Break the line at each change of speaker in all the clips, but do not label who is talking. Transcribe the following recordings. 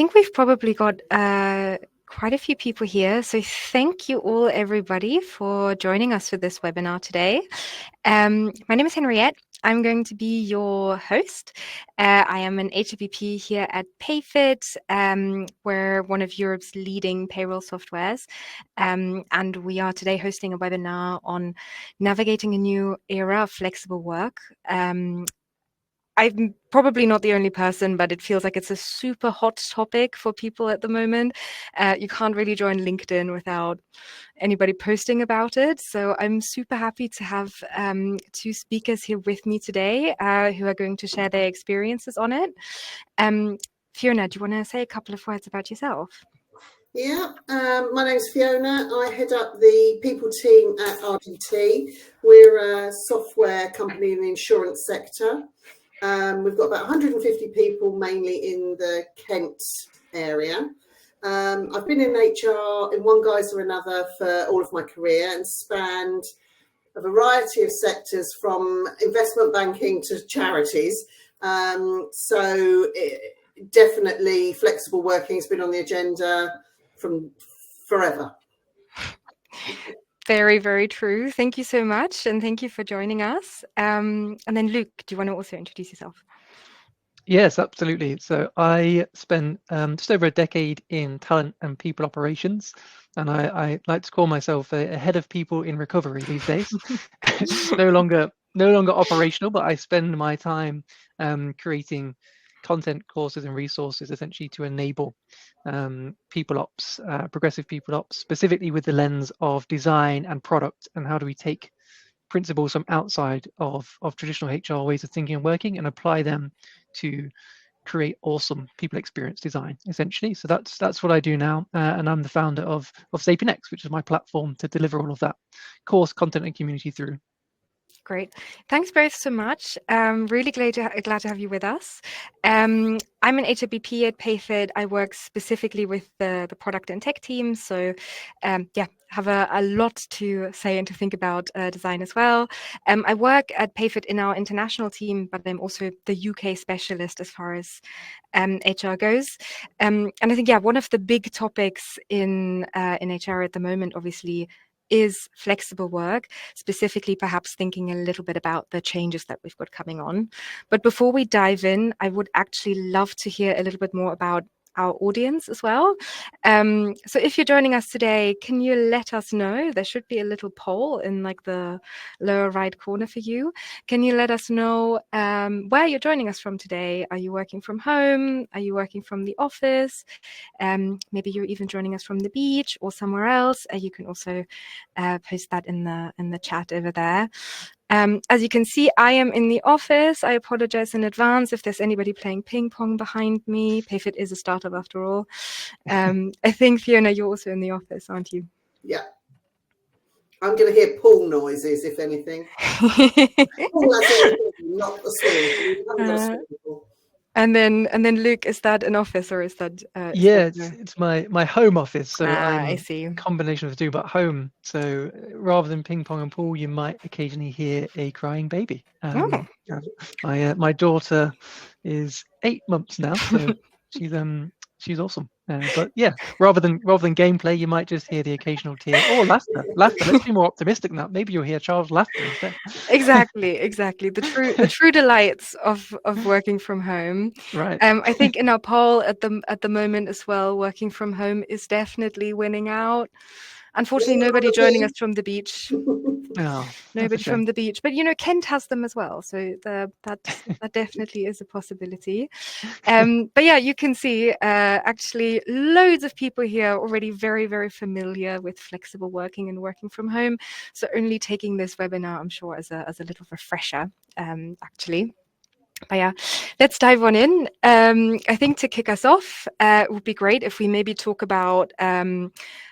think we've probably got quite a few people here. So thank you all, everybody, for joining us for this webinar today. My name is Henriette. I'm going to be your host. I am an HRBP here at PayFit. We're one of Europe's leading payroll softwares. And we are today hosting a webinar on navigating a new era of flexible work. I'm probably not the only person, but it feels like it's a super hot topic for people at the moment. You can't really join LinkedIn without anybody posting about it. So I'm super happy to have two speakers here with me today who are going to share their experiences on it. Fiona, do you want to say a couple of words about yourself?
Yeah, my name's Fiona. I head up the people team at RDT. We're a software company in the insurance sector. We've got about 150 people, mainly in the Kent area. I've been in HR in one guise or another for all of my career and spanned a variety of sectors from investment banking to charities. Definitely flexible working has been on the agenda from forever.
Very, very true. Thank you so much. And thank you for joining us. And then Luke, do you want to also introduce yourself?
Yes, absolutely. So I spent just over a decade in talent and people operations, and I like to call myself a head of people in recovery these days. no longer operational, but I spend my time creating content, courses, and resources essentially to enable people ops, progressive people ops, specifically with the lens of design and product, and how do we take principles from outside of traditional HR ways of thinking and working and apply them to create awesome people experience design, essentially. So that's what I do now, and I'm the founder of SapientX, which is my platform to deliver all of that course content and community through.
Great. Thanks both so much. Really glad to have you with us. I'm an HRBP at PayFit. I work specifically with the product and tech team. So have a lot to say and to think about design as well. I work at PayFit in our international team, but I'm also the UK specialist as far as HR goes. And I think, one of the big topics in HR at the moment, obviously, is flexible work, specifically perhaps thinking a little bit about the changes that we've got coming on. But before we dive in, I would actually love to hear a little bit more about our audience as well. So if you're joining us today, can you let us know? There should be a little poll in like the lower right corner for you. Can you let us know where you're joining us from today? Are you working from home? Are you working from the office? Maybe you're even joining us from the beach or somewhere else. You can also post that in the chat over there. As you can see, I am in the office. I apologize in advance if there's anybody playing ping pong behind me. PayFit is a startup after all. I think, Fiona, you're also in the office, aren't you?
Yeah. I'm going to hear pool noises, if anything. Not the swimming.
And then Luke, is that an office or is that?
It's my home office. So
I see.
A combination of the two, but home. So rather than ping pong and pool, you might occasionally hear a crying baby. My daughter is 8 months now, so she's awesome. But yeah, rather than gameplay, you might just hear the occasional tear or laughter. Let's be more optimistic now. Maybe you'll hear child's laughter instead.
Exactly. The true delights of working from home.
Right.
I think in our poll at the moment as well, working from home is definitely winning out. Unfortunately, nobody joining us from the beach. Nobody from the beach, but Kent has them as well, so that definitely is a possibility. But yeah, you can see actually loads of people here already very, very familiar with flexible working and working from home. So only taking this webinar, I'm sure, as a little refresher, actually. But yeah, let's dive on in. I think to kick us off, it would be great if we maybe talk about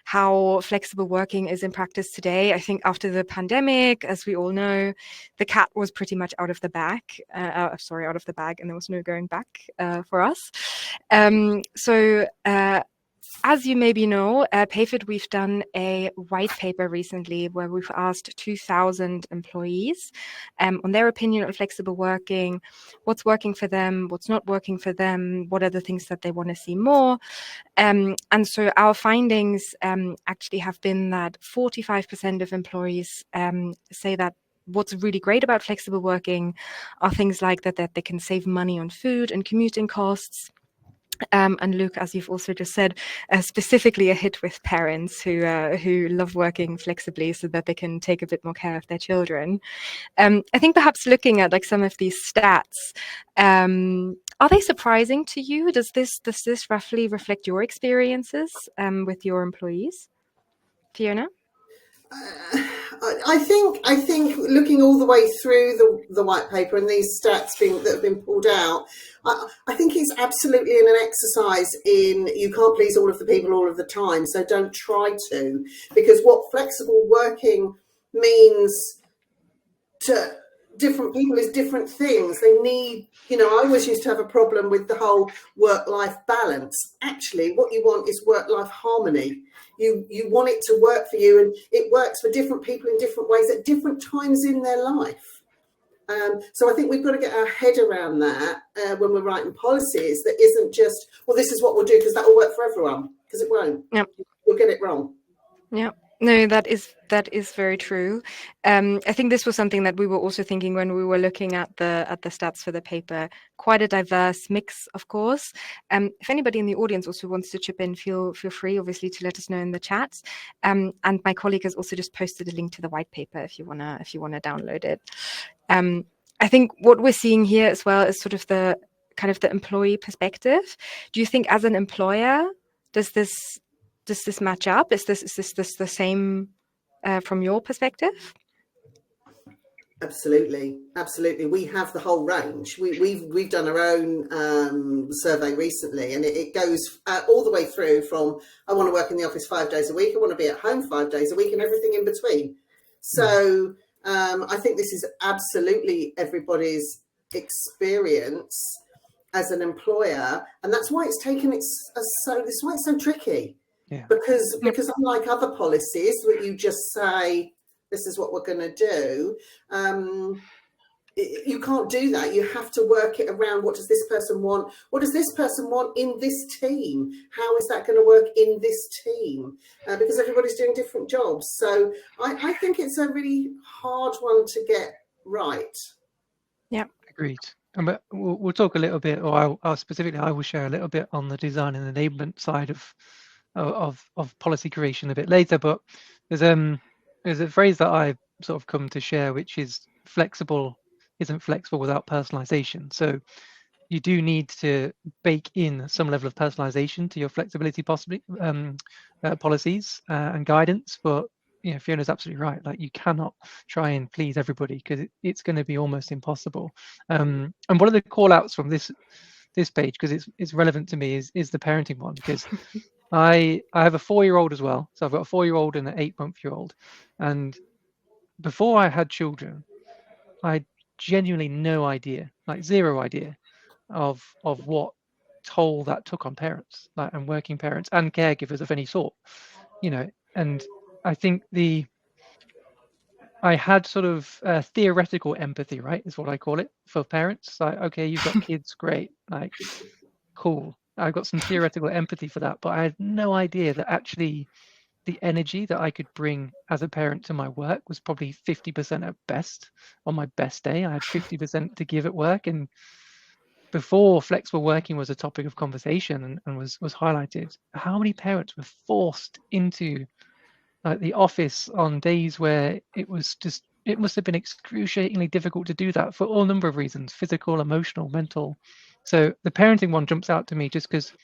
how flexible working is in practice today. I think after the pandemic, as we all know, the cat was pretty much out of the bag, and there was no going back for us. as you maybe know, PayFit, we've done a white paper recently where we've asked 2,000 employees on their opinion on flexible working, what's working for them, what's not working for them, what are the things that they want to see more. And so our findings actually have been that 45% of employees say that what's really great about flexible working are things like that they can save money on food and commuting costs. And Luke, as you've also just said, specifically a hit with parents who love working flexibly so that they can take a bit more care of their children. I think perhaps looking at like some of these stats, are they surprising to you? Does this roughly reflect your experiences with your employees, Fiona?
I think looking all the way through the white paper and these stats that have been pulled out, I think it's absolutely an exercise in you can't please all of the people all of the time, so don't try to, because what flexible working means to different people is different things. They need, I always used to have a problem with the whole work-life balance. Actually, what you want is work-life harmony. You want it to work for you, and it works for different people in different ways at different times in their life. So I think we've got to get our head around that when we're writing policies. That isn't just, well, this is what we'll do because that will work for everyone, because it won't.
Yep.
You'll get it wrong.
Yeah. No, that is very true. I think this was something that we were also thinking when we were looking at the stats for the paper. Quite a diverse mix, of course. If anybody in the audience also wants to chip in, feel free, obviously, to let us know in the chat. And my colleague has also just posted a link to the white paper if you wanna download it. I think what we're seeing here as well is sort of the kind of the employee perspective. Do you think, as an employer, does this match up? Is this the same from your perspective?
Absolutely. We have the whole range. We've done our own survey recently, and it goes all the way through from I want to work in the office 5 days a week, I want to be at home 5 days a week, and everything in between. So I think this is absolutely everybody's experience as an employer, and that's why it's taken that's why it's so tricky. Yeah. Because unlike other policies where you just say this is what we're going to do, you can't do that. You have to work it around, what does this person want? What does this person want in this team? How is that going to work in this team? Because everybody's doing different jobs. So I think it's a really hard one to get right.
Yeah,
agreed. And we'll talk a little bit, or I will share a little bit on the design and enablement side of policy creation a bit later. But there's a phrase that I've sort of come to share, which is flexible isn't flexible without personalization. So you do need to bake in some level of personalization to your flexibility policies and guidance. But Fiona's absolutely right. Like, you cannot try and please everybody, because it's going to be almost impossible. And one of the call outs from this page, because it's relevant to me, is the parenting one, because I have a 4-year-old as well. So I've got a 4-year-old and an 8-month-year-old. And before I had children, I had genuinely no idea, like zero idea of what toll that took on parents, like, and working parents and caregivers of any sort, and I think I had sort of theoretical empathy, right, is what I call it, for parents. Like, okay, you've got kids, great, like, cool. I've got some theoretical empathy for that, but I had no idea that actually the energy that I could bring as a parent to my work was probably 50% at best. On my best day, I had 50% to give at work. And before flexible working was a topic of conversation and was highlighted, how many parents were forced into like the office on days where it must have been excruciatingly difficult to do that for all number of reasons: physical, emotional, mental. So the parenting one jumps out to me just because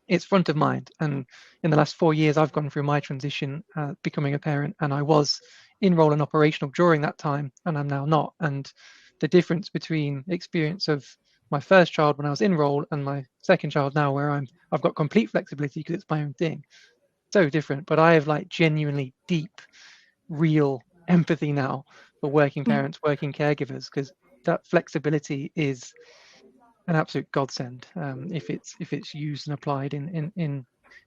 it's front of mind. And in the last 4 years, I've gone through my transition, becoming a parent, and I was in role and operational during that time, and I'm now not. And the difference between the experience of my first child when I was in role and my second child now, where I've got complete flexibility because it's my own thing, so different. But I have like genuinely deep, real empathy now for working parents, working caregivers, because that flexibility is an absolute godsend if it's used and applied in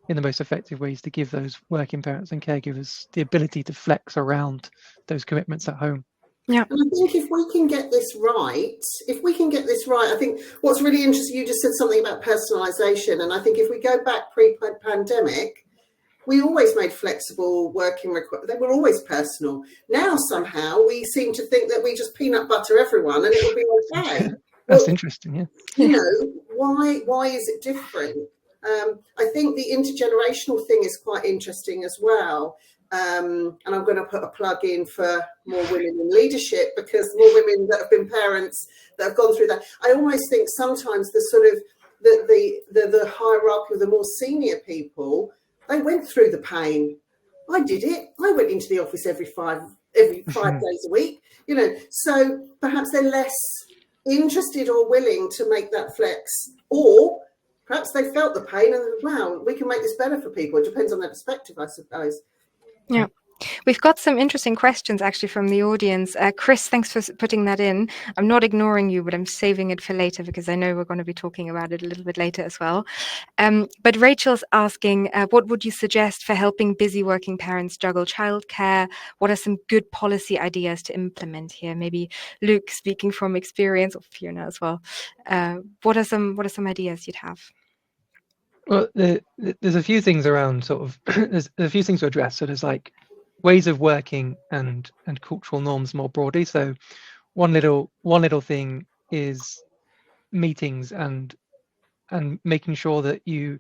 in the most effective ways to give those working parents and caregivers the ability to flex around those commitments at home.
Yeah.
And I think if we can get this right, I think what's really interesting, you just said something about personalisation. And I think if we go back pre-pandemic, we always made flexible working they were always personal. Now somehow we seem to think that we just peanut butter everyone and it'll be okay.
That's
Well,
interesting, yeah.
you know, why is it different? I think the intergenerational thing is quite interesting as well. And I'm going to put a plug in for more women in leadership, because more women that have been parents that have gone through that. I almost think sometimes the sort of the hierarchy of the more senior people, they went through the pain. I did it. I went into the office every 5 days a week, you know, so perhaps they're less interested or willing to make that flex, or perhaps they felt the pain and wow, we can make this better for people. It depends on their perspective, I suppose.
Yeah. We've got some interesting questions actually from the audience. Chris, thanks for putting that in. I'm not ignoring you, but I'm saving it for later because I know we're going to be talking about it a little bit later as well. But Rachel's asking, what would you suggest for helping busy working parents juggle childcare? What are some good policy ideas to implement here? Maybe Luke, speaking from experience, or Fiona as well. What are some ideas you'd have?
Well, there's a few things around sort of there's a few things to address. So there's like ways of working and cultural norms more broadly. So one little thing is meetings and making sure that you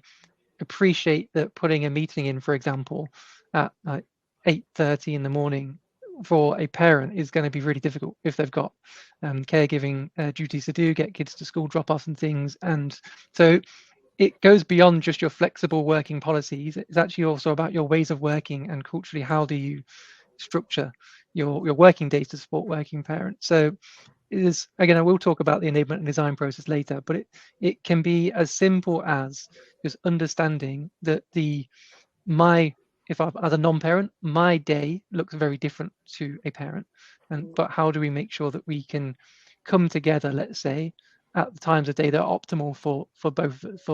appreciate that putting a meeting in, for example, at like 8:30 in the morning for a parent is going to be really difficult if they've got caregiving duties to do, get kids to school, drop off and things. And so it goes beyond just your flexible working policies. It's actually also about your ways of working and culturally, how do you structure your working days to support working parents. So it is, again, I will talk about the enablement and design process later, but it can be as simple as just understanding that as a non-parent, my day looks very different to a parent. But how do we make sure that we can come together, let's say, at the times of day that are optimal for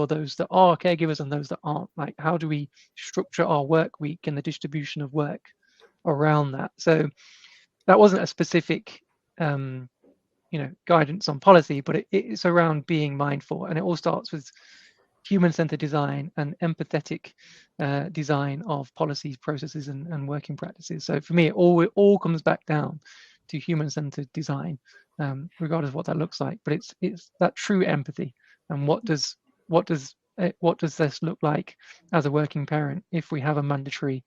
those that are caregivers and those that aren't? Like, how do we structure our work week and the distribution of work around that? So that wasn't a specific guidance on policy, but it's around being mindful, and it all starts with human-centered design and empathetic design of policies, processes, and working practices. So for me, it all comes back down to human-centered design, regardless of what that looks like. But it's that true empathy, and what does this look like as a working parent if we have a mandatory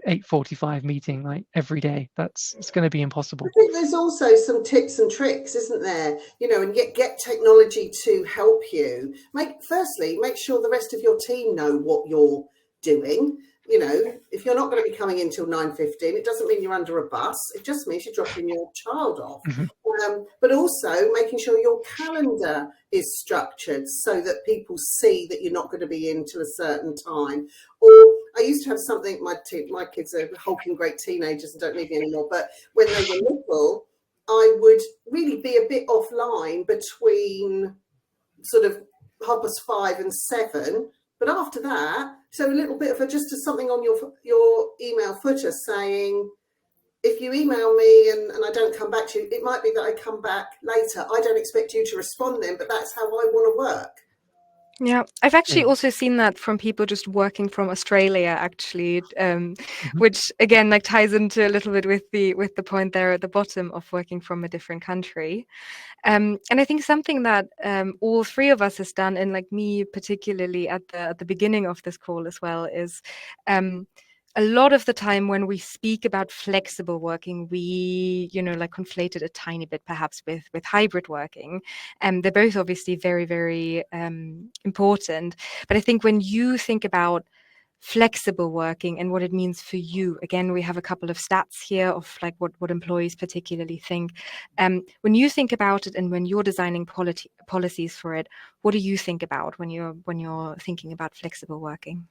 8:45 meeting like every day? It's going to be impossible.
I think there's also some tips and tricks, isn't there? You know, and get technology to help you. Firstly, make sure the rest of your team know what you're doing. You know, if you're not going to be coming in till 9:15, it doesn't mean you're under a bus. It just means you're dropping your child off. But also making sure your calendar is structured so that people see that you're not going to be in till a certain time. Or I used to have something, my kids are hulking great teenagers and don't need me anymore, but when they were little, I would really be a bit offline between sort of 5:30 and 7. But after that, so a little bit of something on your email footer saying, if you email me and I don't come back to you, it might be that I come back later. I don't expect you to respond then, but that's how I want to work.
Yeah, I've actually also seen that from people just working from Australia, actually, which again like ties into a little bit with the point there at the bottom of working from a different country. And I think something that all three of us has done, and like me particularly at the beginning of this call as well, is a lot of the time when we speak about flexible working, we, like conflate it a tiny bit perhaps with hybrid working. They're both obviously very, very important. But I think when you think about flexible working and what it means for you, again, we have a couple of stats here of like what employees particularly think. When you think about it and when you're designing policies for it, what do you think about when you're thinking about flexible working?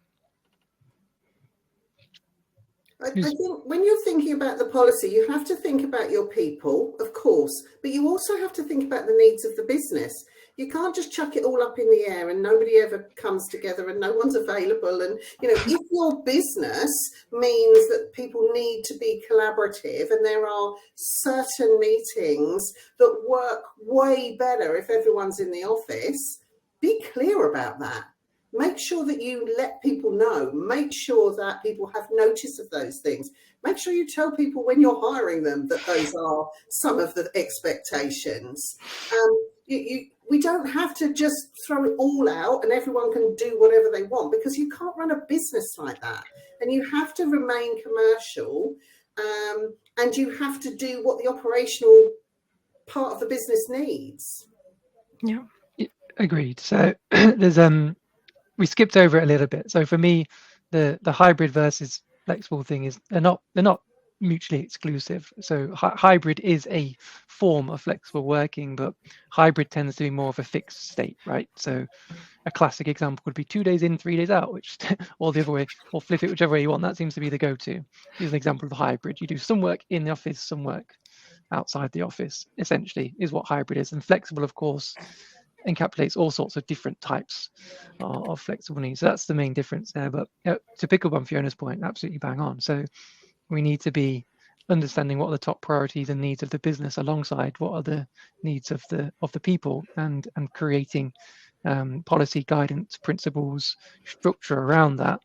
I think when you're thinking about the policy, you have to think about your people, of course, but you also have to think about the needs of the business. You can't just chuck it all up in the air and nobody ever comes together and no one's available. And, if your business means that people need to be collaborative and there are certain meetings that work way better if everyone's in the office, be clear about that. Make sure that you let people know. Make sure that people have notice of those things. Make sure you tell people when you're hiring them that those are some of the expectations. We don't have to just throw it all out and everyone can do whatever they want, because you can't run a business like that. And you have to remain commercial, and you have to do what the operational part of the business needs.
Yeah.
Agreed. So there's we skipped over it a little bit. So for me, the hybrid versus flexible thing is they're not mutually exclusive. So hybrid is a form of flexible working, but hybrid tends to be more of a fixed state, right? So a classic example would be 2 days in, 3 days out, which or the other way, or flip it whichever way you want. That seems to be the go-to. Here's an example of a hybrid. You do some work in the office, some work outside the office, essentially, is what hybrid is. And flexible, of course, encapsulates all sorts of different types of flexible needs. So that's the main difference there. But to pick up on Fiona's point, absolutely bang on. So we need to be understanding what are the top priorities and needs of the business alongside what are the needs of the people, and creating policy, guidance, principles, structure around that.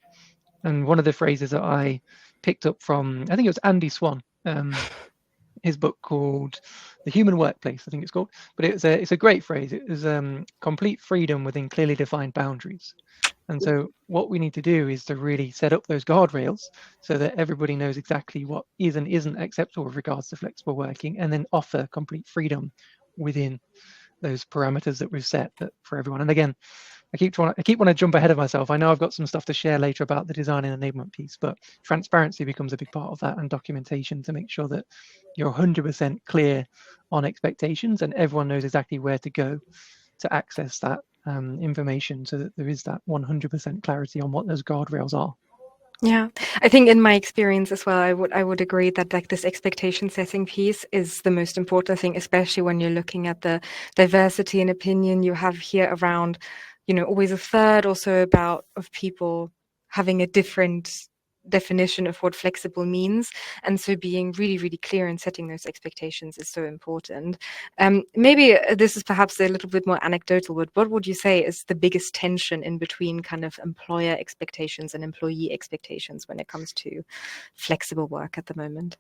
And one of the phrases that I picked up from, I think it was Andy Swan, his book called The Human Workplace, I think it's called, but it's a great phrase. It is complete freedom within clearly defined boundaries. And so what we need to do is to really set up those guardrails so that everybody knows exactly what is and isn't acceptable with regards to flexible working, and then offer complete freedom within those parameters that we've set for everyone. And again, I keep wanting to jump ahead of myself. I know I've got some stuff to share later about the design and enablement piece, but transparency becomes a big part of that, and documentation to make sure that you're 100% clear on expectations and everyone knows exactly where to go to access that information, so that there is that 100% clarity on what those guardrails are.
Yeah, I think in my experience as well, I would agree that like this expectation setting piece is the most important thing, especially when you're looking at the diversity and opinion you have here around, always a third or so of people having a different definition of what flexible means. And so being really, really clear and setting those expectations is so important. Maybe this is perhaps a little bit more anecdotal, but what would you say is the biggest tension in between kind of employer expectations and employee expectations when it comes to flexible work at the moment?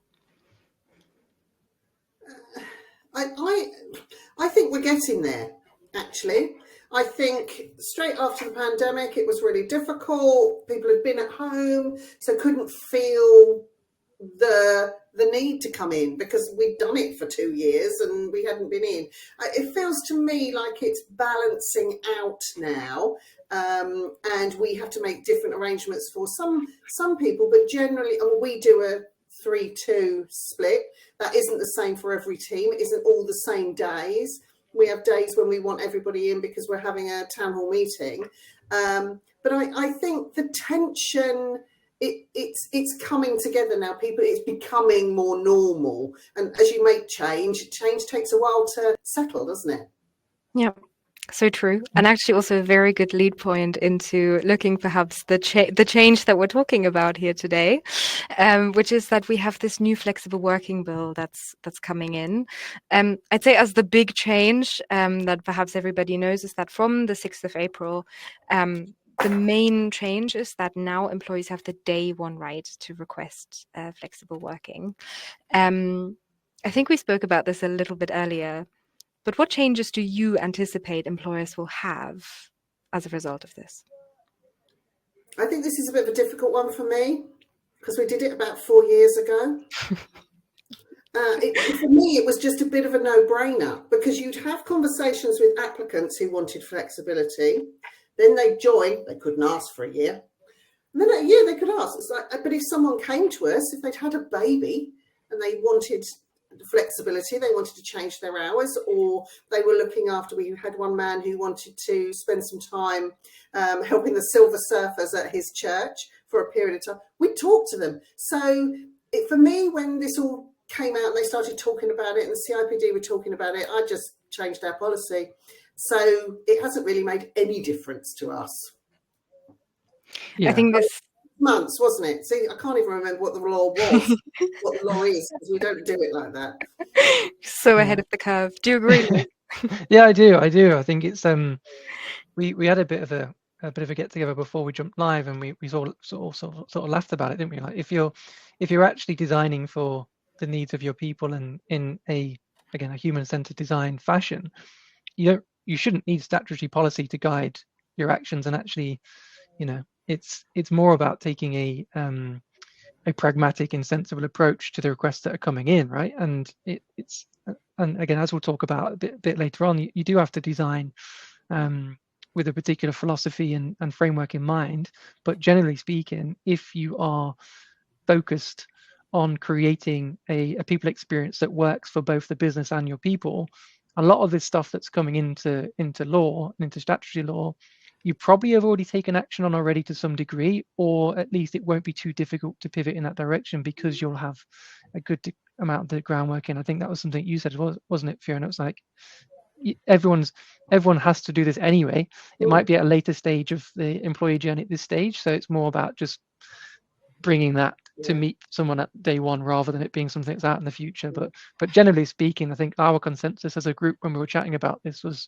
I think we're getting there, actually. I think straight after the pandemic, it was really difficult. People had been at home, so couldn't feel the need to come in because we'd done it for 2 years and we hadn't been in. It feels to me like it's balancing out now, and we have to make different arrangements for some people, but generally, we do a 3-2 split. That isn't the same for every team. It isn't all the same days. We have days when we want everybody in because we're having a town hall meeting. But I think the tension, it's coming together now. It's becoming more normal. And as you make change takes a while to settle, doesn't it?
Yeah. So true. And actually also a very good lead point into looking perhaps the change that we're talking about here today, which is that we have this new flexible working bill that's coming in. I'd say as the big change that perhaps everybody knows is that from the 6th of April, the main change is that now employees have the day one right to request flexible working. I think we spoke about this a little bit earlier. But what changes do you anticipate employers will have as a result of this?
I think this is a bit of a difficult one for me because we did it about 4 years ago. For me, it was just a bit of a no-brainer because you'd have conversations with applicants who wanted flexibility. Then they'd join. They couldn't ask for a year. And then a year they could ask. It's like, but if someone came to us, if they'd had a baby and they wanted flexibility, they wanted to change their hours, or they were looking after, we had one man who wanted to spend some time helping the silver surfers at his church for a period of time, we'd talk to them. So for me, when this all came out and they started talking about it and the CIPD were talking about it, I just changed our policy. So it hasn't really made any difference to us.
Yeah.
I think this
Months, wasn't it? See, I can't even remember what the law was, what the law is, because we don't do it like that.
so ahead of the curve. Do you agree, Luke?
Yeah, I do. I think it's we had a bit of a get together before we jumped live, and we sort of laughed about it, didn't we? Like if you're actually designing for the needs of your people and in a human-centered design fashion, you shouldn't need statutory policy to guide your actions. And actually, it's more about taking a pragmatic and sensible approach to the requests that are coming in, right? And and again, as we'll talk about a bit later on, you do have to design with a particular philosophy and framework in mind. But generally speaking, if you are focused on creating a people experience that works for both the business and your people, a lot of this stuff that's coming into law and into statutory law, you probably have already taken action on already to some degree, or at least it won't be too difficult to pivot in that direction because you'll have a good amount of the groundwork in. I think that was something you said, wasn't it, Fiona? It's like everyone has to do this anyway. It might be at a later stage of the employee journey at this stage, so it's more about just bringing that to meet someone at day one rather than it being something that's out in the future. But generally speaking, I think our consensus as a group when we were chatting about this was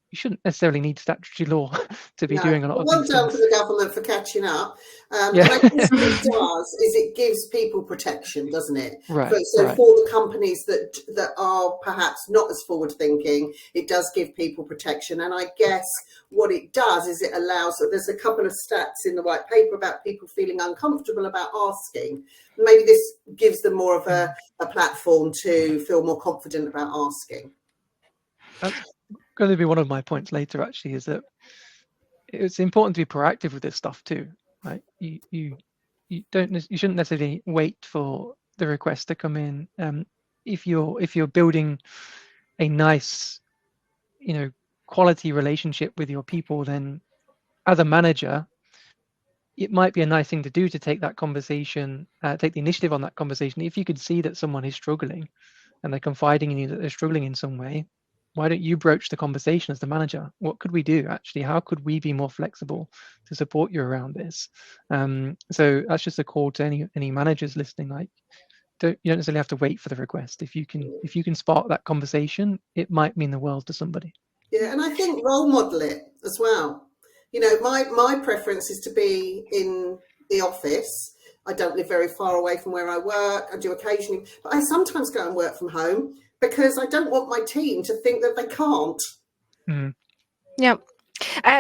you shouldn't necessarily need statutory law to be doing a lot of
well
these
done
things.
to the government for catching up.
Yeah.
And I guess what it does is it gives people protection, doesn't it?
Right.
For the companies that are perhaps not as forward thinking, it does give people protection. And I guess what it does is it allows, there's a couple of stats in the white paper about people feeling uncomfortable about asking. Maybe this gives them more of a platform to feel more confident about asking.
That's going to be one of my points later, actually, is that it's important to be proactive with this stuff too, right? You shouldn't necessarily wait for the request to come in. If you're building a nice, quality relationship with your people, then as a manager, it might be a nice thing to do to take that conversation, take the initiative on that conversation. If you could see that someone is struggling and they're confiding in you that they're struggling in some way, why don't you broach the conversation as the manager? What could we do actually? How could we be more flexible to support you around this? So that's just a call to any managers listening. Like, you don't necessarily have to wait for the request. If you can spark that conversation, it might mean the world to somebody.
Yeah, and I think role model it as well. My preference is to be in the office. I don't live very far away from where I work. I do occasionally, but I sometimes go and work from home because I don't want my team to think that they can't.
Yeah.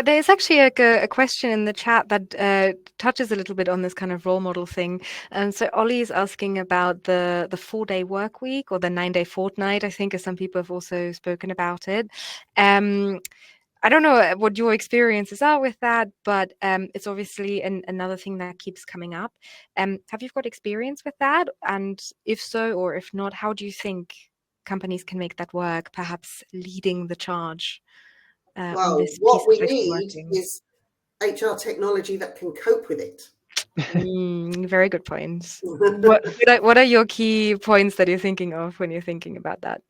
There's actually a question in the chat that touches a little bit on this kind of role model thing. So Ollie is asking about the 4-day work week or the 9-day fortnight, I think, as some people have also spoken about it. I don't know what your experiences are with that, but it's obviously another thing that keeps coming up. Have you got experience with that? And if so, or if not, how do you think companies can make that work, perhaps leading the charge?
Well, what we need is HR technology that can cope with it.
Very good points. What are your key points that you're thinking of when you're thinking about that?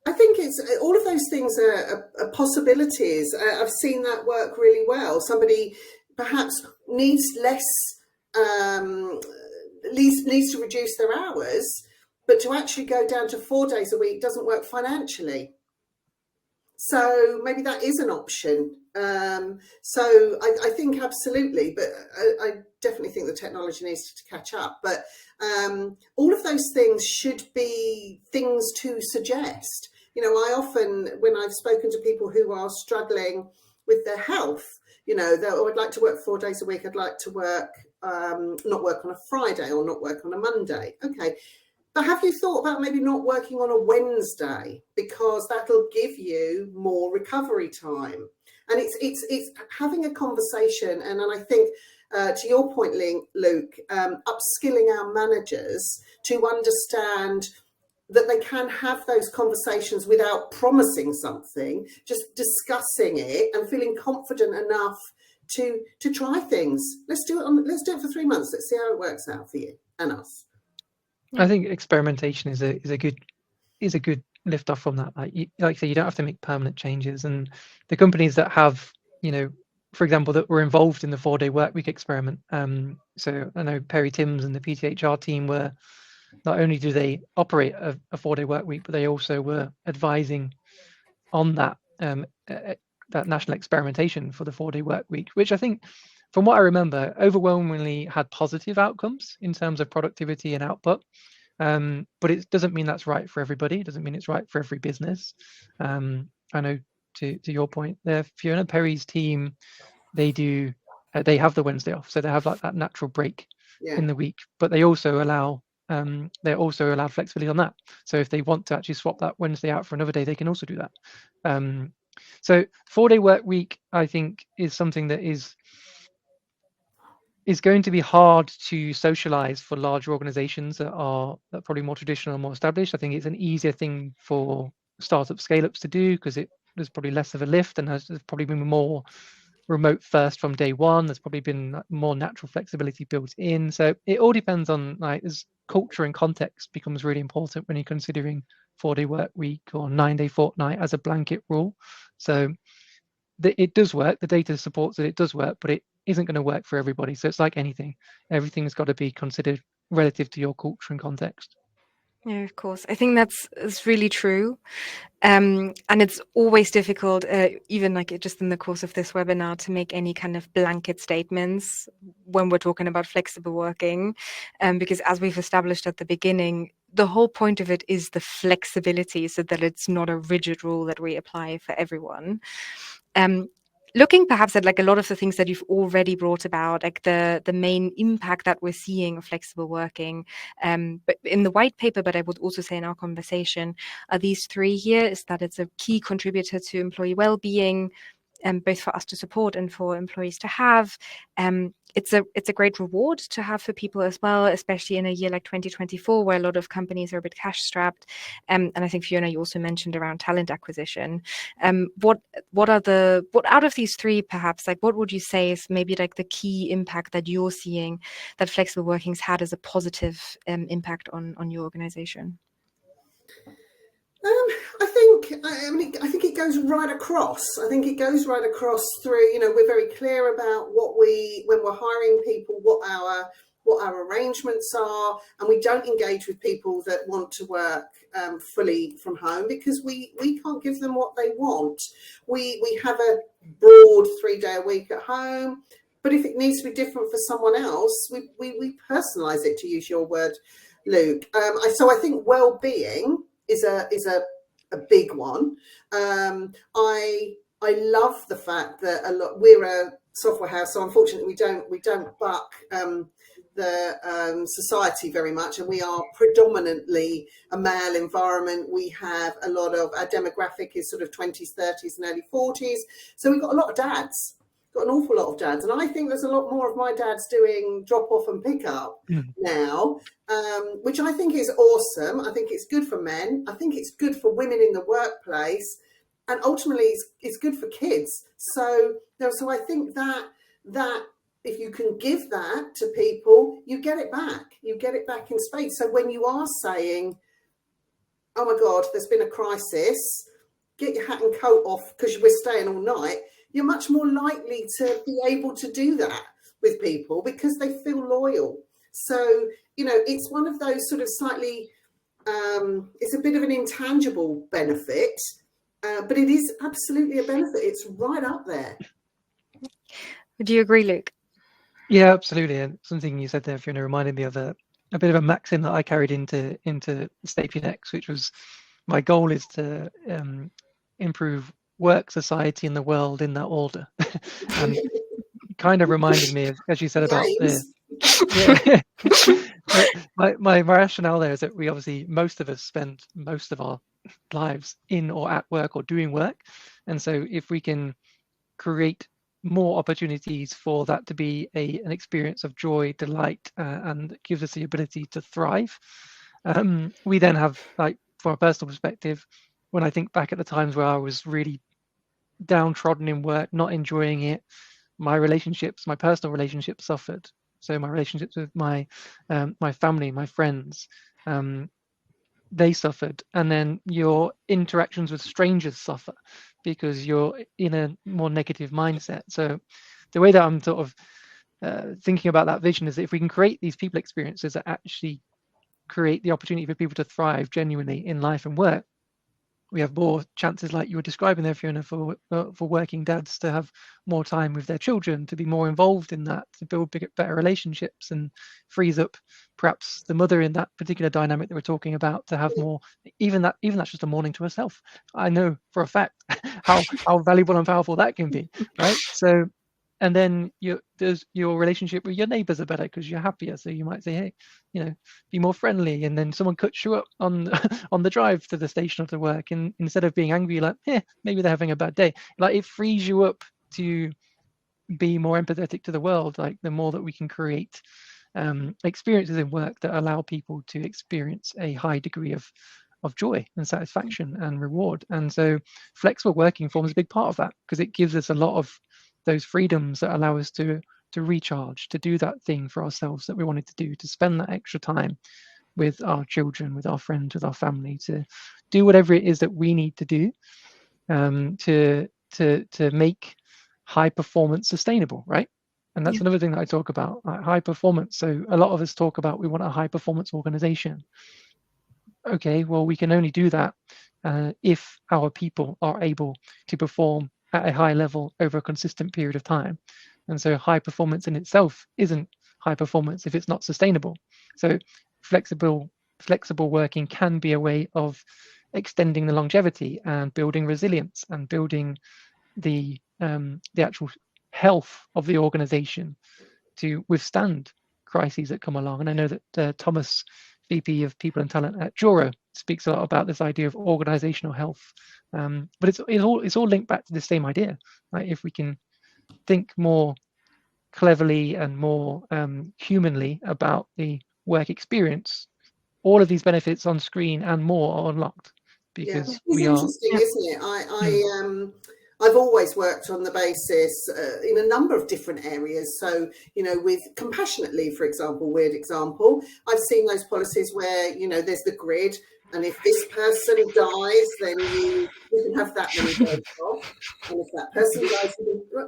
I think it's all of those things are possibilities. I've seen that work really well. Somebody perhaps needs needs to reduce their hours, but to actually go down to 4 days a week doesn't work financially. So maybe that is an option. So I think absolutely, but I definitely think the technology needs to catch up. But all of those things should be things to suggest. I often, when I've spoken to people who are struggling with their health, I'd like to work 4 days a week. I'd like to work, not work on a Friday or not work on a Monday. Okay. But have you thought about maybe not working on a Wednesday, because that'll give you more recovery time? And it's having a conversation. And I think to your point, Luke, upskilling our managers to understand that they can have those conversations without promising something, just discussing it and feeling confident enough to try things. Let's do it for 3 months. Let's see how it works out for you and us.
I think experimentation is a good lift off from that. Like I say, you don't have to make permanent changes, and the companies that have, for example, that were involved in the 4-day workweek experiment. So I know Perry Timms and the PTHR team were, not only do they operate a 4-day workweek, but they also were advising on that that national experimentation for the 4-day workweek, which I think, from what I remember, overwhelmingly had positive outcomes in terms of productivity and output. But it doesn't mean that's right for everybody. It doesn't mean it's right for every business. I know, to your point there, Fiona, Perry's team, they have the Wednesday off, so they have like that natural break in the week, but they also allow they're also allowed flexibility on that. So if they want to actually swap that Wednesday out for another day, they can also do that. So 4-day work week, I think, is something that is going to be hard to socialize for larger organizations that are probably more traditional and more established. I think it's an easier thing for startup scale-ups to do because there's probably less of a lift, and there's probably been more remote first from day one. There's probably been more natural flexibility built in. So it all depends on, like, as culture and context becomes really important when you're considering 4-day work week or 9-day fortnight as a blanket rule. So it does work. The data supports that it does work, but it isn't going to work for everybody. So it's like anything. Everything's got to be considered relative to your culture and context.
Yeah, of course. I think that's really true. And it's always difficult, even like just in the course of this webinar, to make any kind of blanket statements when we're talking about flexible working. Because as we've established at the beginning, the whole point of it is the flexibility, so that it's not a rigid rule that we apply for everyone. Looking perhaps at like a lot of the things that you've already brought about, like the main impact that we're seeing of flexible working, but in the white paper, but I would also say in our conversation, are these three here, is that it's a key contributor to employee well-being, both for us to support and for employees to have. It's a great reward to have for people as well, especially in a year like 2024, where a lot of companies are a bit cash strapped. And I think, Fiona, you also mentioned around talent acquisition. What out of these three, perhaps, like what would you say is maybe like the key impact that you're seeing that flexible working's had as a positive impact on your organization?
I think it goes right across. I think it goes right across through, we're very clear about when we're hiring people, what our arrangements are, and we don't engage with people that want to work fully from home because we can't give them what they want. We have a broad 3-day a week at home, but if it needs to be different for someone else, we personalize it, to use your word, Luke. So I think well-being is a big one. I love the fact that we're a software house, so unfortunately we don't buck the society very much, and we are predominantly a male environment. We have a lot of our demographic is sort of 20s, 30s, and early 40s, so we've got a lot of dads. Got an awful lot of dads, and I think there's a lot more of my dads doing drop off and pick up now, which I think is awesome. I think it's good for men. I think it's good for women in the workplace, and ultimately it's good for kids. So I think that if you can give that to people, you get it back. You get it back in spades. So when you are saying, "Oh my God, there's been a crisis," get your hat and coat off because we're staying all night. You're much more likely to be able to do that with people because they feel loyal. So, it's one of those sort of slightly, it's a bit of an intangible benefit, but it is absolutely a benefit. It's right up there.
Do you agree, Luke?
Yeah, absolutely. And something you said there, Fiona, reminded me of a bit of a maxim that I carried into Stapien X, which was, my goal is to improve work, society, and the world in that order. And kind of reminded me of, as you said, about my rationale there is that we obviously, most of us spend most of our lives in or at work or doing work, and so if we can create more opportunities for that to be an experience of joy, delight, and gives us the ability to thrive, we then have, like, from a personal perspective, when I think back at the times where I was really downtrodden in work, not enjoying it, my personal relationships suffered. So my relationships with my family, my friends, they suffered, and then your interactions with strangers suffer because you're in a more negative mindset. So the way that I'm sort of thinking about that vision is that if we can create these people experiences that actually create the opportunity for people to thrive genuinely in life and work, we have more chances, like you were describing there, Fiona, for working dads to have more time with their children, to be more involved in that, to build better relationships, and frees up perhaps the mother in that particular dynamic that we're talking about to have more, even that's just a morning to herself. I know for a fact how valuable and powerful that can be, right? So, and then your relationship with your neighbors are better because you're happier. So you might say, hey, be more friendly, and then someone cuts you up on on the drive to the station or to work, and instead of being angry, like, maybe they're having a bad day, like it frees you up to be more empathetic to the world. Like the more that we can create experiences in work that allow people to experience a high degree of joy and satisfaction and reward. And so flexible working forms a big part of that, because it gives us a lot of those freedoms that allow us to recharge, to do that thing for ourselves that we wanted to do, to spend that extra time with our children, with our friends, with our family, to do whatever it is that we need to do to make high performance sustainable, right? And that's another thing that I talk about, like high performance. So a lot of us talk about we want a high performance organization. Okay, well, we can only do that if our people are able to perform at a high level over a consistent period of time. And so high performance in itself isn't high performance if it's not sustainable. So flexible working can be a way of extending the longevity and building resilience and building the actual health of the organization to withstand crises that come along. And I know that Thomas, VP of People and Talent at Jura, speaks a lot about this idea of organizational health. But it's all linked back to the same idea. Right? If we can think more cleverly and more humanly about the work experience, all of these benefits on screen and more are unlocked, because
it's
we are.
interesting, isn't it? I've always worked on the basis in a number of different areas. So, with compassionate leave, for example, weird example, I've seen those policies where, there's the grid, and if this person dies, then you can have that many days off. And if that person dies,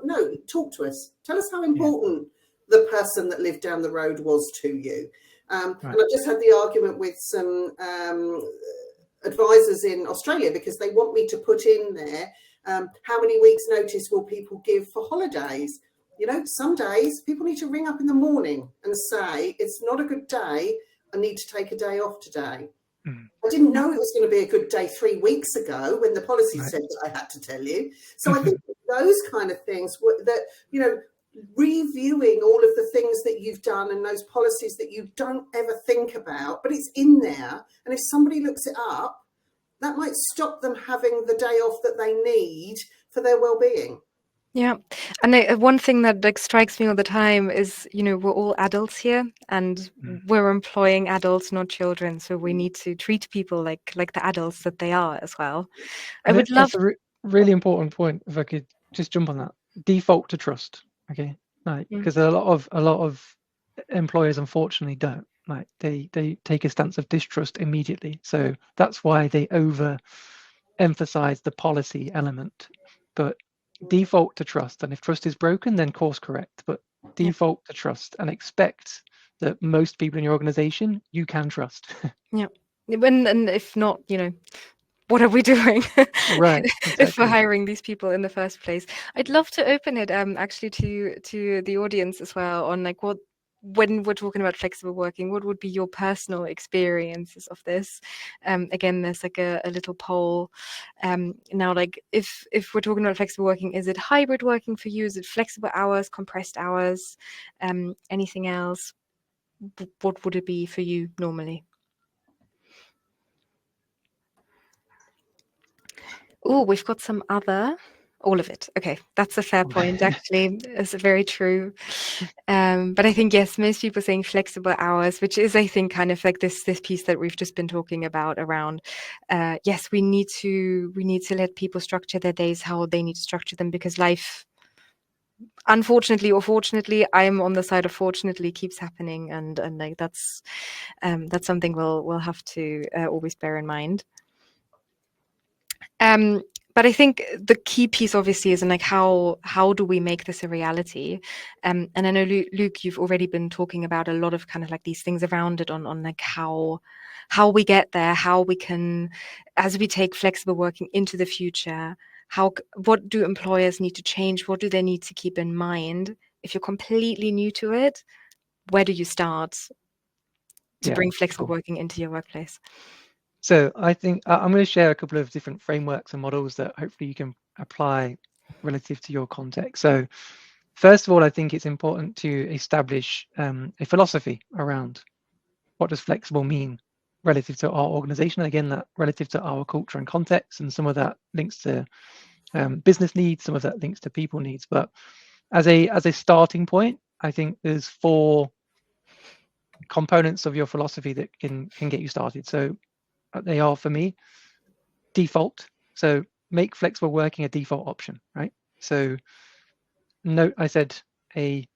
no, talk to us. Tell us how important the person that lived down the road was to you. And I just had the argument with some advisors in Australia, because they want me to put in there how many weeks notice will people give for holidays. Some days people need to ring up in the morning and say, it's not a good day, I need to take a day off today. I didn't know it was going to be a good day 3 weeks ago when the policy said that I had to tell you. So I think those kind of things that, reviewing all of the things that you've done and those policies that you don't ever think about, but it's in there. And if somebody looks it up, that might stop them having the day off that they need for their well-being.
Yeah. And one thing that strikes me all the time is, we're all adults here, and we're employing adults, not children. So we need to treat people like the adults that they are as well.
That's a really important point. If I could just jump on that, default to trust. Okay, because a lot of employers unfortunately don't. Like they take a stance of distrust immediately. So that's why they emphasize the policy element. But default to trust, and if trust is broken, then course correct. But default to trust, and expect that most people in your organization you can trust.
And if not, what are we doing?
Right. Exactly.
If we're hiring these people in the first place. I'd love to open it actually to the audience as well, on like when we're talking about flexible working, what would be your personal experiences of this? Again, there's like a little poll now, like if we're talking about flexible working, is it hybrid working for you? Is it flexible hours, compressed hours, anything else? What would it be for you normally? Oh, we've got some other. All of it. Okay, that's a fair point, actually. It's very true. But I think, yes, most people are saying flexible hours, which is, I think, kind of like this piece that we've just been talking about around, yes, we need to let people structure their days how they need to structure them, because life unfortunately or fortunately, I'm on the side of fortunately keeps happening, and like that's something we'll have to always bear in mind. But I think the key piece obviously is in like how do we make this a reality? And I know Luke, you've already been talking about a lot of kind of like these things around it on like how we get there, how we can, as we take flexible working into the future, what do employers need to change? What do they need to keep in mind? If you're completely new to it, where do you start to bring flexible working into your workplace?
So I think I'm going to share a couple of different frameworks and models that hopefully you can apply relative to your context. So first of all, I think it's important to establish a philosophy around what does flexible mean relative to our organization. Again, that relative to our culture and context, and some of that links to business needs, some of that links to people needs. But as a starting point, I think there's 4 components of your philosophy that can get you started. So they are, for me, default. So make flexible working a default option, right? So note I said a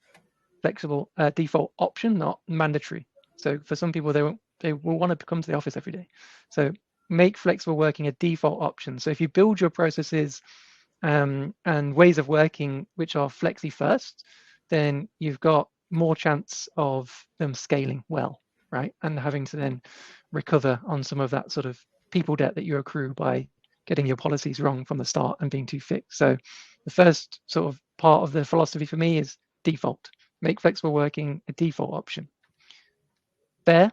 flexible default option, not mandatory. So for some people, they will want to come to the office every day. So make flexible working a default option. So if you build your processes and ways of working which are flexi first, then you've got more chance of them scaling well, right? And having to then recover on some of that sort of people debt that you accrue by getting your policies wrong from the start and being too fixed. So the first sort of part of the philosophy for me is default. Make flexible working a default option. Fair.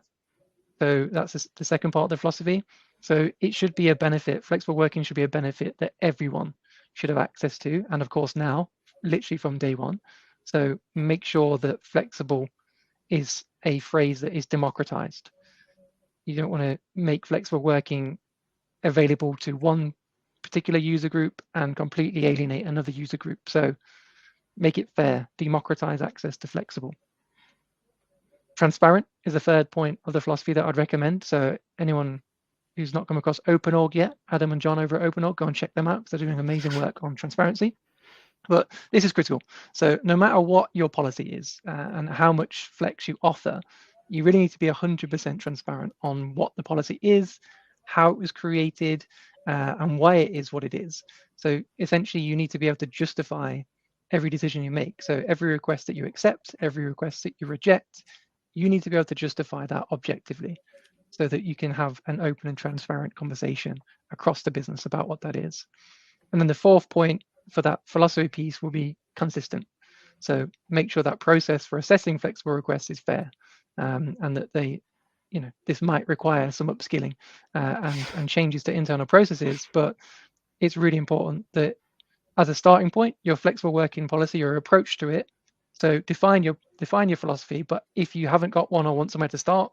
So that's the second part of the philosophy. So it should be a benefit. Flexible working should be a benefit that everyone should have access to. And of course now, literally from day one. So make sure that flexible is a phrase that is democratized. You don't want to make flexible working available to one particular user group and completely alienate another user group. So make it fair, democratize access to flexible. Transparent is the third point of the philosophy that I'd recommend. So anyone who's not come across OpenOrg yet, Adam and John over at OpenOrg, go and check them out because they're doing amazing work on transparency. But this is critical. So no matter what your policy is and how much flex you offer, you really need to be 100% transparent on what the policy is, how it was created, and why it is what it is. So essentially, you need to be able to justify every decision you make. So every request that you accept, every request that you reject, you need to be able to justify that objectively so that you can have an open and transparent conversation across the business about what that is. And then the fourth point for that philosophy piece will be consistent. So make sure that process for assessing flexible requests is fair, and that this might require some upskilling and changes to internal processes, but it's really important that as a starting point, your flexible working policy, your approach to it. So define your philosophy, but if you haven't got one or want somewhere to start,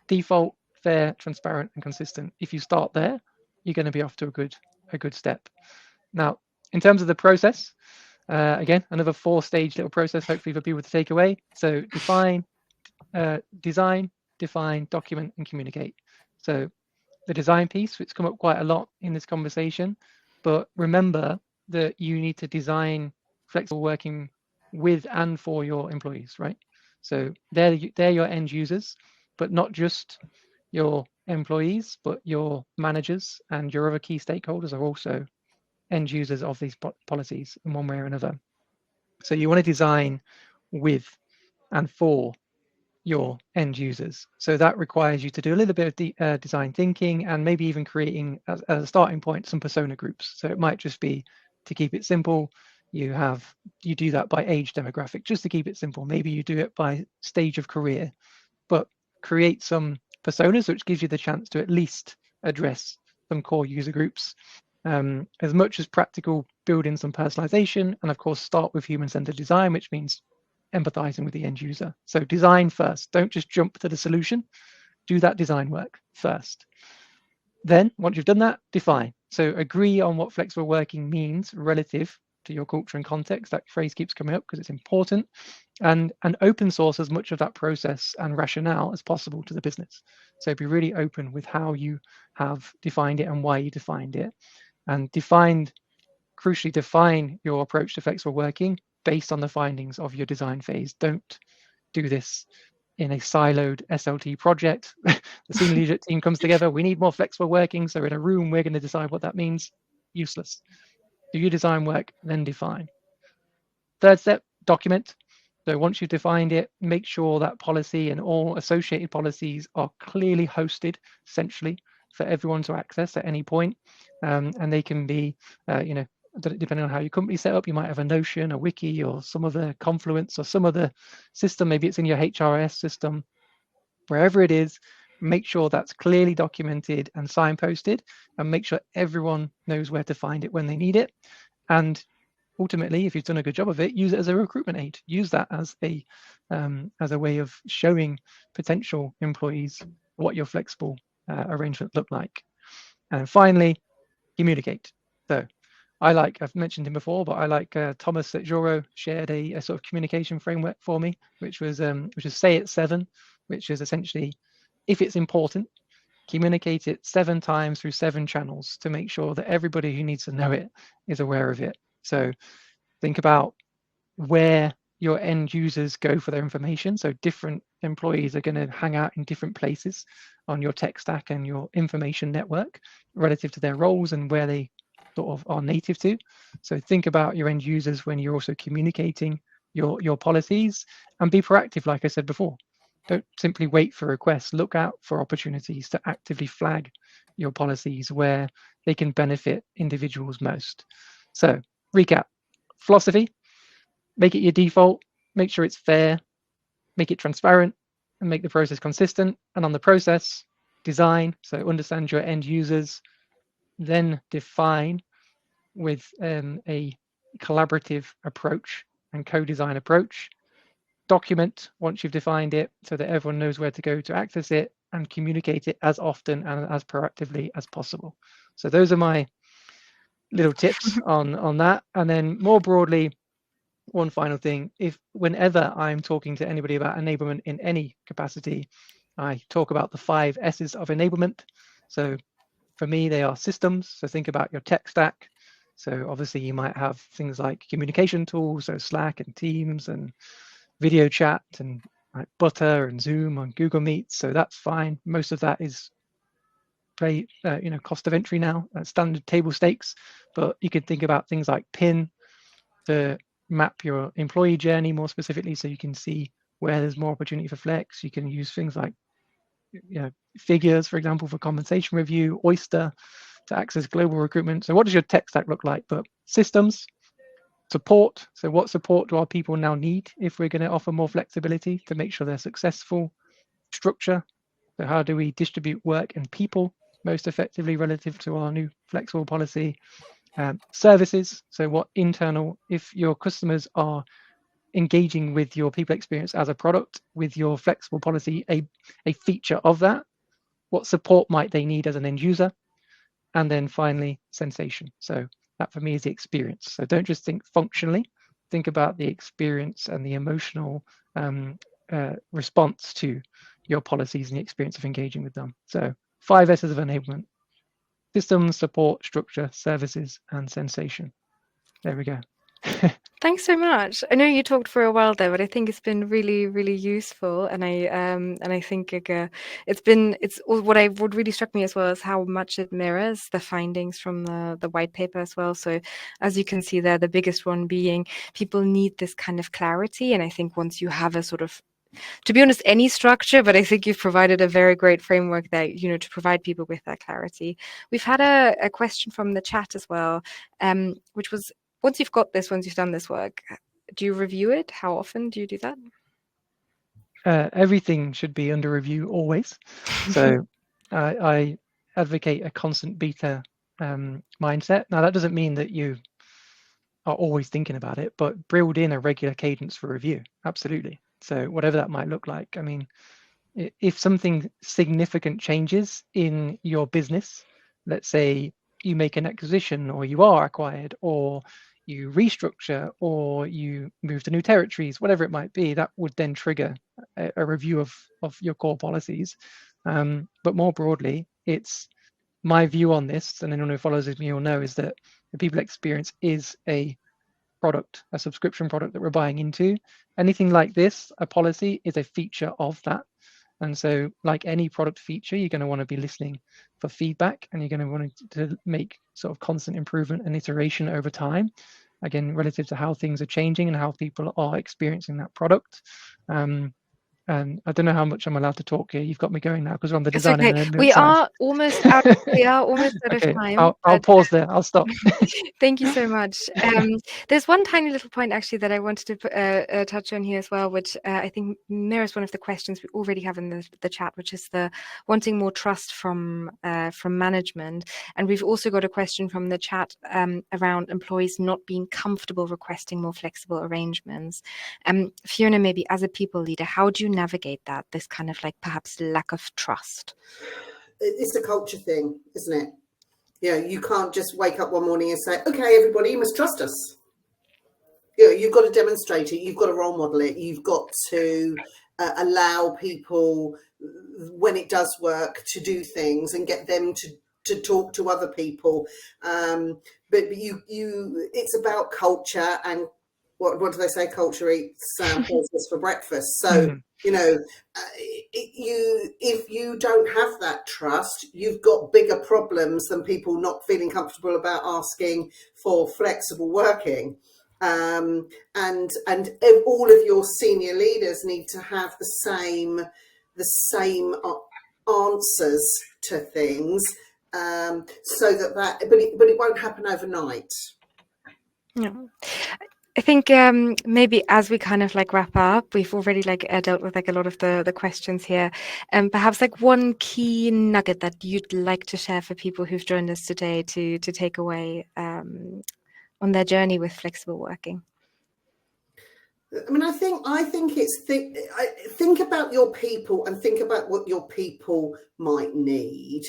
default, fair, transparent, and consistent. If you start there, you're going to be off to a good step. Now, in terms of the process, again, another 4-stage little process, hopefully for people to take away. So design, define, document, and communicate. So the design piece, which come up quite a lot in this conversation, but remember that you need to design flexible working with and for your employees, right? So they're your end users, but not just your employees, but your managers and your other key stakeholders are also end users of these policies in one way or another. So you want to design with and for your end users. So that requires you to do a little bit of design thinking and maybe even creating, as a starting point, some persona groups. So it might just be, to keep it simple, you do that by age demographic, just to keep it simple. Maybe you do it by stage of career, but create some personas, which gives you the chance to at least address some core user groups. As much as practical, build in some personalization, and of course start with human-centered design, which means empathizing with the end user. So design first, don't just jump to the solution, do that design work first. Then once you've done that, define. So agree on what flexible working means relative to your culture and context. That phrase keeps coming up because it's important, and open source as much of that process and rationale as possible to the business. So be really open with how you have defined it and why you defined it, and crucially define your approach to flexible working based on the findings of your design phase. Don't do this in a siloed SLT project. The senior leadership team comes together, we need more flexible working, so in a room we're going to decide what that means. Useless. Do your design work, then define. Third step, document. So once you've defined it, make sure that policy and all associated policies are clearly hosted centrally for everyone to access at any point. And they can be, depending on how your company's set up, you might have a Notion, a Wiki, or some other Confluence, or some other system. Maybe it's in your HRS system. Wherever it is, make sure that's clearly documented and signposted, and make sure everyone knows where to find it when they need it. And ultimately, if you've done a good job of it, use it as a recruitment aid. Use that as a way of showing potential employees what your flexible arrangement look like. And finally, communicate. So I've mentioned him before, but I like Thomas at Joro shared a sort of communication framework for me, which was say it 7, which is essentially, if it's important, communicate it 7 times through 7 channels to make sure that everybody who needs to know it is aware of it. So think about where your end users go for their information. So different employees are going to hang out in different places on your tech stack and your information network relative to their roles and where they sort of are native to. So think about your end users when you're also communicating your policies, and be proactive, like I said before. Don't simply wait for requests. Look out for opportunities to actively flag your policies where they can benefit individuals most. So recap: philosophy, make it your default, make sure it's fair, make it transparent, and make the process consistent. And on the process, design, so understand your end users, then define with a collaborative approach and co-design approach. Document once you've defined it so that everyone knows where to go to access it, and communicate it as often and as proactively as possible. So those are my little tips on that. And then more broadly, one final thing, whenever I'm talking to anybody about enablement in any capacity, I talk about the 5 S's of enablement. So for me, they are systems. So think about your tech stack. So obviously you might have things like communication tools, so Slack and Teams and video chat and like Butter and Zoom on Google Meet. So that's fine. Most of that is cost of entry now, standard table stakes. But you could think about things like Pin to map your employee journey more specifically, so you can see where there's more opportunity for flex. You can use things like Figures, for example, for compensation review, Oyster to access global recruitment. So what does your tech stack look like? But systems, support. So what support do our people now need if we're going to offer more flexibility to make sure they're successful? Structure. So how do we distribute work and people most effectively relative to our new flexible policy? Services. So what internal, if your customers are engaging with your people experience as a product, with your flexible policy, a feature of that, what support might they need as an end user? And then finally, sensation. So that for me is the experience. So don't just think functionally, think about the experience and the emotional response to your policies and the experience of engaging with them. So 5 S's of enablement: systems, support, structure, services, and sensation. There we go.
Thanks so much. I know you talked for a while there, but I think it's been really, really useful, and I think what really struck me as well is how much it mirrors the findings from the white paper as well. So as you can see there, the biggest one being people need this kind of clarity, and I think once you have a sort of, to be honest, any structure, but I think you've provided a very great framework there, to provide people with that clarity. We've had a question from the chat as well, which was, once you've done this work, do you review it? How often do you do that?
Everything should be under review always. So I advocate a constant beta mindset. Now, that doesn't mean that you are always thinking about it, but build in a regular cadence for review. Absolutely. So whatever that might look like. I mean, if something significant changes in your business, let's say you make an acquisition, or you are acquired, or you restructure, or you move to new territories, whatever it might be, that would then trigger a review of your core policies. But more broadly, it's my view on this, and anyone who follows me will know, is that the people experience is a product, a subscription product that we're buying into. Anything like this, a policy, is a feature of that. And so, like any product feature, you're going to want to be listening for feedback, and you're going to want to make sort of constant improvement and iteration over time, again, relative to how things are changing and how people are experiencing that product. And I don't know how much I'm allowed to talk here. You've got me going now because we're on the
It's
design
okay.
enablement
We
side.
are almost out. We are almost out
Okay,
of time.
I'll pause there. I'll stop.
Thank you so much. There's one tiny little point actually that I wanted to touch on here as well, which I think mirrors one of the questions we already have in the chat, which is the wanting more trust from management. And we've also got a question from the chat around employees not being comfortable requesting more flexible arrangements. Fiona, maybe as a people leader, how do you navigate that? This kind of like perhaps lack of trust.
It's a culture thing, isn't it? You know, you can't just wake up one morning and say, okay, everybody, you must trust us. You know, you've got to demonstrate it. You've got to role model it. You've got to allow people, when it does work, to do things and get them to talk to other people. But it's about culture, and what do they say? Culture eats horses for breakfast. So, you know, if you don't have that trust, you've got bigger problems than people not feeling comfortable about asking for flexible working. And all of your senior leaders need to have the same answers to things, so that but it won't happen overnight.
No. I think maybe as we kind of like wrap up, we've already like dealt with like a lot of the questions here, and perhaps like one key nugget that you'd like to share for people who've joined us today to take away on their journey with flexible working.
I mean, I think it's think about your people and think about what your people might need.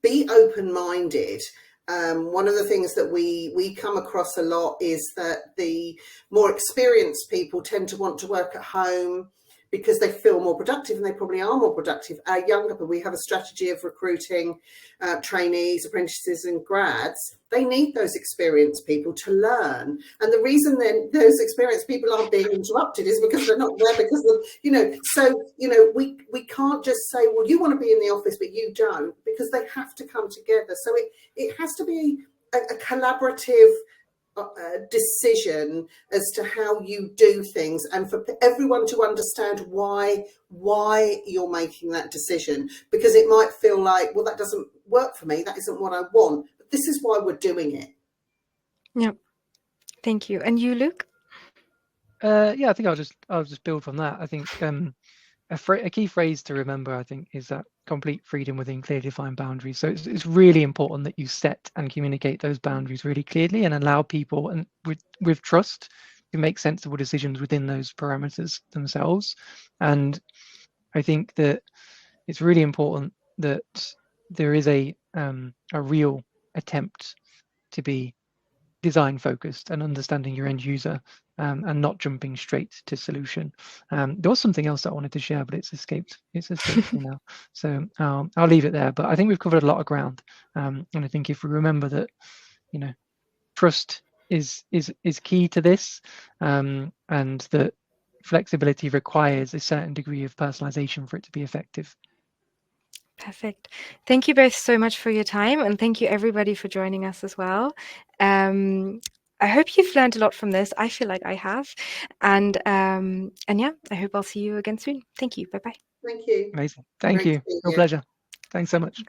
Be open-minded. One of the things that we come across a lot is that the more experienced people tend to want to work at home because they feel more productive, and they probably are more productive. Our younger people, we have a strategy of recruiting trainees, apprentices and grads. They need those experienced people to learn. And the reason then those experienced people aren't being interrupted is because they're not there because of, you know, so, you know, we can't just say, well, you want to be in the office, but you don't, because they have to come together. So it has to be a collaborative decision as to how you do things, and for everyone to understand why you're making that decision, because it might feel like, well, that doesn't work for me, that isn't what I want, but this is why we're doing it.
Yeah, thank you. And you, Luke?
Yeah, I think I'll just build from that. I think a key phrase to remember, I think, is that complete freedom within clearly defined boundaries. So it's really important that you set and communicate those boundaries really clearly and allow people, and with trust, to make sensible decisions within those parameters themselves. And I think that it's really important that there is a real attempt to be design focused and understanding your end user, and not jumping straight to solution. There was something else that I wanted to share, but it's escaped me now. So I'll leave it there. But I think we've covered a lot of ground, and I think if we remember that, you know, trust is key to this, and that flexibility requires a certain degree of personalization for it to be effective.
Perfect. Thank you both so much for your time, and thank you everybody for joining us as well. I hope you've learned a lot from this. I feel like I have, and yeah, I hope I'll see you again soon. Thank you. Bye bye.
Thank you.
Amazing. Thank
Great
you.
to be
Real
here.
pleasure. Thanks so much.